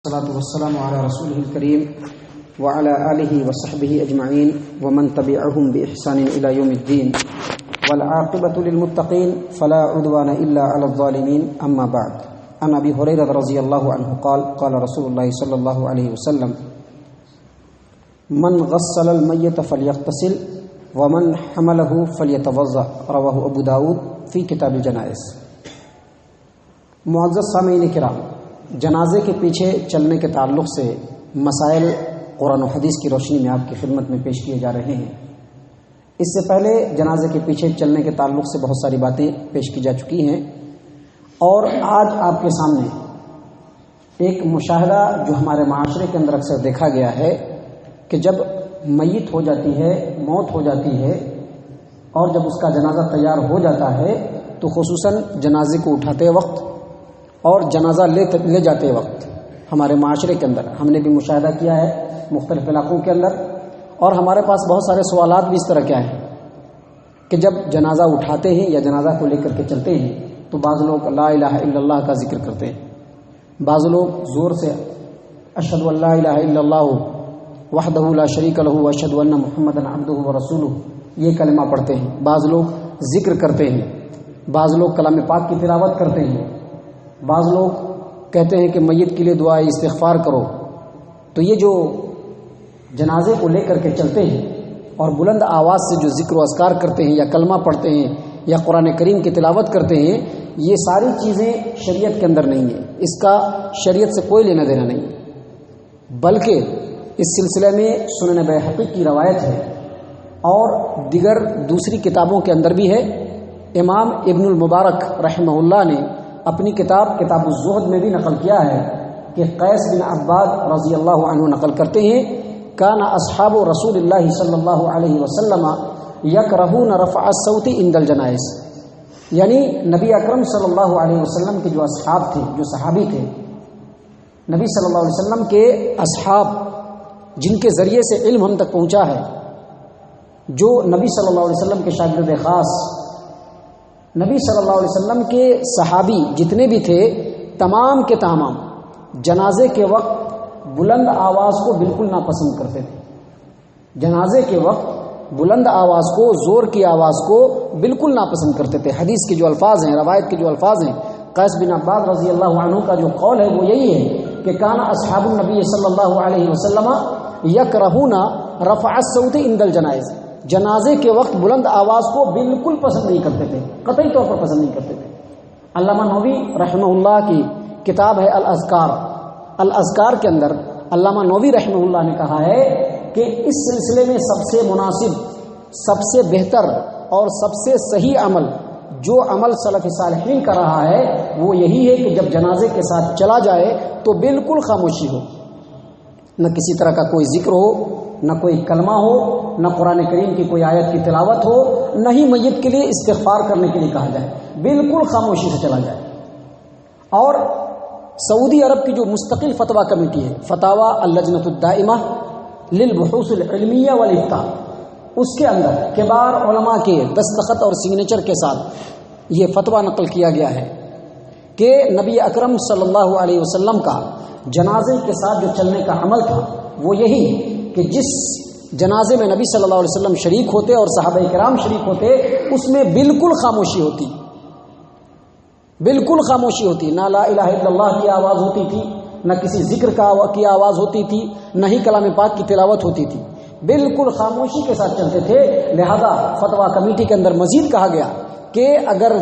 والصلاة والسلام على رسوله الكريم وعلى آله وصحبه أجمعين ومن تبعهم بإحسان إلى يوم الدين والعاقبة للمتقين فلا عدوان إلا على الظالمين أما بعد. عن أبي هريرة رضي الله عنه قال قال رسول الله صلى الله عليه وسلم من غسل الميت فليغتسل ومن حمله فليتوضأ رواه ابو داود فی کتاب الجنائز. معزز سامعین کرام، جنازے کے پیچھے چلنے کے تعلق سے مسائل قرآن و حدیث کی روشنی میں آپ کی خدمت میں پیش کیے جا رہے ہیں. اس سے پہلے جنازے کے پیچھے چلنے کے تعلق سے بہت ساری باتیں پیش کی جا چکی ہیں، اور آج آپ کے سامنے ایک مشاہدہ جو ہمارے معاشرے کے اندر اکثر دیکھا گیا ہے کہ جب میت ہو جاتی ہے، موت ہو جاتی ہے، اور جب اس کا جنازہ تیار ہو جاتا ہے تو خصوصاً جنازے کو اٹھاتے وقت اور جنازہ لے جاتے وقت ہمارے معاشرے کے اندر ہم نے بھی مشاہدہ کیا ہے مختلف علاقوں کے اندر، اور ہمارے پاس بہت سارے سوالات بھی اس طرح کیا ہیں کہ جب جنازہ اٹھاتے ہیں یا جنازہ کو لے کر کے چلتے ہیں تو بعض لوگ لا الہ الا اللہ کا ذکر کرتے ہیں، بعض لوگ زور سے اشہد ان لا الہ الا اللہ وحدہ لا شریک لہ واشہد ان محمدا عبدہ ورسولہ یہ کلمہ پڑھتے ہیں، بعض لوگ ذکر کرتے ہیں، بعض لوگ کلام پاک کی تلاوت کرتے ہیں، بعض لوگ کہتے ہیں کہ میت کے لیے دعا استغفار کرو. تو یہ جو جنازے کو لے کر کے چلتے ہیں اور بلند آواز سے جو ذکر و اذکار کرتے ہیں یا کلمہ پڑھتے ہیں یا قرآن کریم کی تلاوت کرتے ہیں، یہ ساری چیزیں شریعت کے اندر نہیں ہیں، اس کا شریعت سے کوئی لینا دینا نہیں ہے، بلکہ اس سلسلے میں سنن بیہقی کی روایت ہے اور دیگر دوسری کتابوں کے اندر بھی ہے. امام ابن المبارک رحمہ اللہ نے اپنی کتاب الزہد میں بھی نقل کیا ہے کہ قیس بن عباد رضی اللہ عنہ نقل کرتے ہیں کان اصحاب رسول اللہ صلی اللہ علیہ وسلم یکرہون رفع الصوت عند الجنائز، یعنی نبی اکرم صلی اللہ علیہ وسلم کے جو اصحاب تھے، جو صحابی تھے، نبی صلی اللہ علیہ وسلم کے اصحاب جن کے ذریعے سے علم ہم تک پہنچا ہے، جو نبی صلی اللہ علیہ وسلم کے شاگرد خاص، نبی صلی اللہ علیہ وسلم کے صحابی جتنے بھی تھے، تمام کے تمام جنازے کے وقت بلند آواز کو بالکل ناپسند کرتے تھے. جنازے کے وقت بلند آواز کو، زور کی آواز کو بالکل ناپسند کرتے تھے. حدیث کے جو الفاظ ہیں، روایت کے جو الفاظ ہیں، قیس بن عباد رضی اللہ عنہ کا جو قول ہے وہ یہی ہے کہ کان اصحاب النبی صلی اللہ علیہ وسلم یکرہون رفع الصوت عند الجنائز، جنازے کے وقت بلند آواز کو بالکل پسند نہیں کرتے تھے، قطعی طور پر پسند نہیں کرتے تھے. علامہ نووی رحمہ اللہ کی کتاب ہے الاذکار کے اندر علامہ نووی رحمہ اللہ نے کہا ہے کہ اس سلسلے میں سب سے مناسب، سب سے بہتر اور سب سے صحیح عمل جو عمل سلف صالحین کا رہا ہے وہ یہی ہے کہ جب جنازے کے ساتھ چلا جائے تو بالکل خاموشی ہو، نہ کسی طرح کا کوئی ذکر ہو، نہ کوئی کلمہ ہو، نہ قرآن کریم کی کوئی آیت کی تلاوت ہو، نہ ہی میت کے لیے استغفار کرنے کے لیے کہا جائے، بالکل خاموشی سے چلا جائے. اور سعودی عرب کی جو مستقل فتویٰ کمیٹی ہے، فتاوی اللجنۃ الدائمہ للبحوث العلمیہ والافتاء، اس کے اندر کبار علماء کے دستخط اور سگنیچر کے ساتھ یہ فتویٰ نقل کیا گیا ہے کہ نبی اکرم صلی اللہ علیہ وسلم کا جنازے کے ساتھ جو چلنے کا عمل تھا وہ یہی کہ جس جنازے میں نبی صلی اللہ علیہ وسلم شریک ہوتے اور صحابہ کرام شریک ہوتے، اس میں بالکل خاموشی ہوتی، بالکل خاموشی ہوتی، نہ لا الہ الا اللہ کی آواز ہوتی تھی، نہ کسی ذکر کی آواز ہوتی تھی، نہ ہی کلام پاک کی تلاوت ہوتی تھی، بالکل خاموشی کے ساتھ چلتے تھے. لہذا فتویٰ کمیٹی کے اندر مزید کہا گیا کہ اگر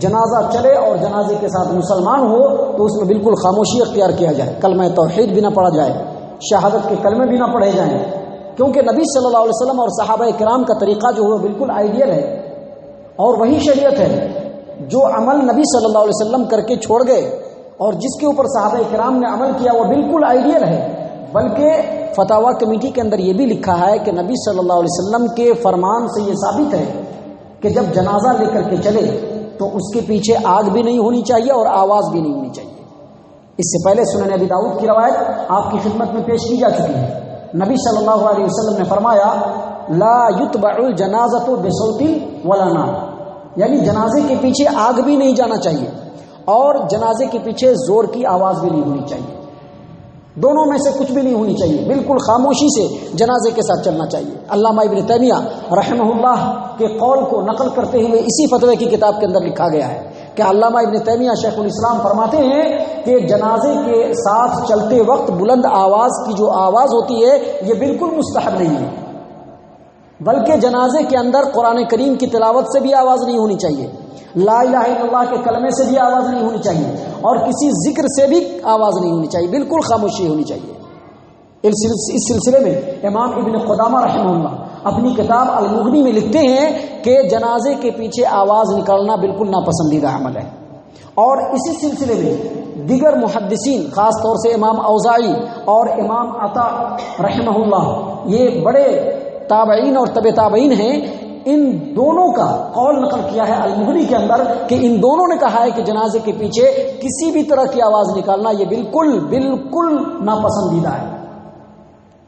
جنازہ چلے اور جنازے کے ساتھ مسلمان ہو تو اس میں بالکل خاموشی اختیار کیا جائے، کلمہ توحید بھی نہ پڑھا جائے، شہادت کے کلمے بھی نہ پڑھے جائیں، کیونکہ نبی صلی اللہ علیہ وسلم اور صحابہ کرام کا طریقہ جو ہے بالکل آئیڈیل ہے اور وہی شریعت ہے. جو عمل نبی صلی اللہ علیہ وسلم کر کے چھوڑ گئے اور جس کے اوپر صحابہ کرام نے عمل کیا وہ بالکل آئیڈیل ہے. بلکہ فتاوی کمیٹی کے اندر یہ بھی لکھا ہے کہ نبی صلی اللہ علیہ وسلم کے فرمان سے یہ ثابت ہے کہ جب جنازہ لے کر کے چلے تو اس کے پیچھے آگ بھی نہیں ہونی چاہیے اور آواز بھی نہیں ہونی چاہیے. اس سے پہلے سنن ابی داؤد کی روایت آپ کی خدمت میں پیش کی جا چکی ہے. نبی صلی اللہ علیہ وسلم نے فرمایا لا یتبع الجنازۃ بصوت ولا نار، یعنی جنازے کے پیچھے آگ بھی نہیں جانا چاہیے اور جنازے کے پیچھے زور کی آواز بھی نہیں ہونی چاہیے. دونوں میں سے کچھ بھی نہیں ہونی چاہیے، بالکل خاموشی سے جنازے کے ساتھ چلنا چاہیے۔ علامہ ابن تیمیہ رحمہ اللہ کے قول کو نقل کرتے ہوئے اسی فتوے کی کتاب کے اندر لکھا گیا ہے کہ علامہ ابن تیمیہ شیخ الاسلام فرماتے ہیں کہ جنازے کے ساتھ چلتے وقت بلند آواز کی جو آواز ہوتی ہے یہ بالکل مستحب نہیں ہے، بلکہ جنازے کے اندر قرآن کریم کی تلاوت سے بھی آواز نہیں ہونی چاہیے، لا الہ الا اللہ کے کلمے سے بھی آواز نہیں ہونی چاہیے، اور کسی ذکر سے بھی آواز نہیں ہونی چاہیے، بالکل خاموشی ہونی چاہیے۔ اس سلسلے میں امام ابن قدامہ رحمہ اللہ اپنی کتاب المغنی میں لکھتے ہیں کہ جنازے کے پیچھے آواز نکالنا بالکل ناپسندیدہ عمل ہے، اور اسی سلسلے میں دیگر محدثین خاص طور سے امام اوزاعی اور امام عطا رحمہ اللہ، یہ بڑے تابعین اور تبع تابعین ہیں، ان دونوں کا قول نقل کیا ہے المغنی کے اندر کہ ان دونوں نے کہا ہے کہ جنازے کے پیچھے کسی بھی طرح کی آواز نکالنا یہ بالکل بالکل ناپسندیدہ ہے،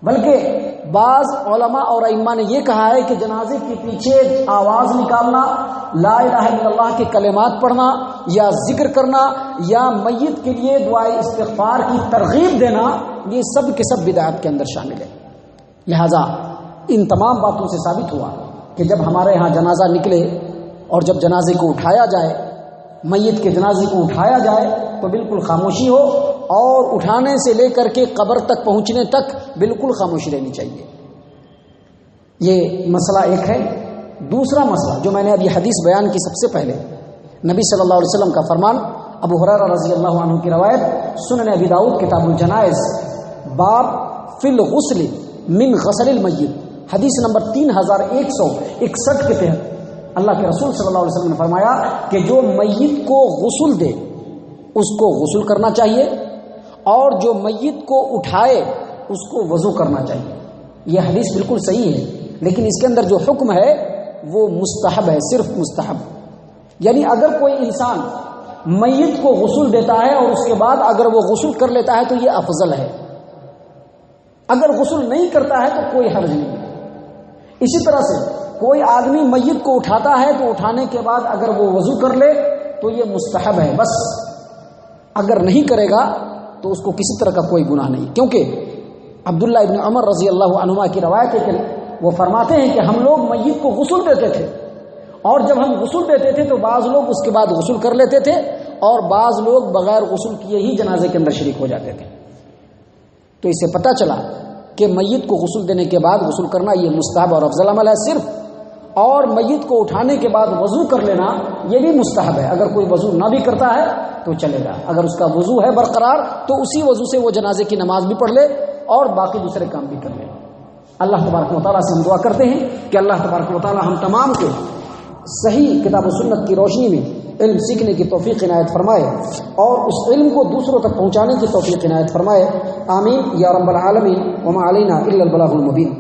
بلکہ بعض علماء اور ائمہ نے یہ کہا ہے کہ جنازے کے پیچھے آواز نکالنا، لا الہ الا اللہ کے کلمات پڑھنا یا ذکر کرنا یا میت کے لیے دعائے استغفار کی ترغیب دینا، یہ سب کے سب بدعت کے اندر شامل ہے۔ لہذا ان تمام باتوں سے ثابت ہوا کہ جب ہمارے ہاں جنازہ نکلے اور جب جنازے کو اٹھایا جائے، میت کے جنازے کو اٹھایا جائے تو بالکل خاموشی ہو، اور اٹھانے سے لے کر کے قبر تک پہنچنے تک بالکل خاموشی رہنی چاہیے۔ یہ مسئلہ ایک ہے۔ دوسرا مسئلہ جو میں نے اب یہ حدیث بیان کی، سب سے پہلے نبی صلی اللہ علیہ وسلم کا فرمان، ابو ہریرہ رضی اللہ عنہ کی روایت، سنن ابی داؤد کتاب الجنائز، باب فی الغسل من غسل المیت، حدیث نمبر 3161 کے تحت اللہ کے رسول صلی اللہ علیہ وسلم نے فرمایا کہ جو میت کو غسل دے اس کو غسل کرنا چاہیے، اور جو میت کو اٹھائے اس کو وضو کرنا چاہیے۔ یہ حدیث بالکل صحیح ہے، لیکن اس کے اندر جو حکم ہے وہ مستحب ہے، صرف مستحب۔ یعنی اگر کوئی انسان میت کو غسل دیتا ہے اور اس کے بعد اگر وہ غسل کر لیتا ہے تو یہ افضل ہے، اگر غسل نہیں کرتا ہے تو کوئی حرج نہیں ہے۔ اسی طرح سے کوئی آدمی میت کو اٹھاتا ہے تو اٹھانے کے بعد اگر وہ وضو کر لے تو یہ مستحب ہے، بس اگر نہیں کرے گا تو اس کو کسی طرح کا کوئی گناہ نہیں، کیونکہ عبداللہ ابن عمر رضی اللہ عنہما کی روایت ہے کہ وہ فرماتے ہیں کہ ہم لوگ میت کو غسل دیتے تھے، اور جب ہم غسل دیتے تھے تو بعض لوگ اس کے بعد غسل کر لیتے تھے، اور بعض لوگ بغیر غسل کیے ہی جنازے کے اندر شریک ہو جاتے تھے۔ تو اس سے پتہ چلا کہ میت کو غسل دینے کے بعد غسل کرنا یہ مستحب اور افضل عمل ہے صرف، اور میت کو اٹھانے کے بعد وضو کر لینا یہ بھی مستحب ہے۔ اگر کوئی وضو نہ بھی کرتا ہے تو چلے گا، اگر اس کا وضو ہے برقرار تو اسی وضو سے وہ جنازے کی نماز بھی پڑھ لے اور باقی دوسرے کام بھی کر لے۔ اللہ تبارک و تعالیٰ سے ہم دعا کرتے ہیں کہ اللہ تبارک و تعالیٰ ہم تمام کو صحیح کتاب و سنت کی روشنی میں علم سیکھنے کی توفیق عنایت فرمائے، اور اس علم کو دوسروں تک پہنچانے کی توفیق عنایت فرمائے۔ آمین یا رب العالمین۔ وما علینا الا البلاغ المبین۔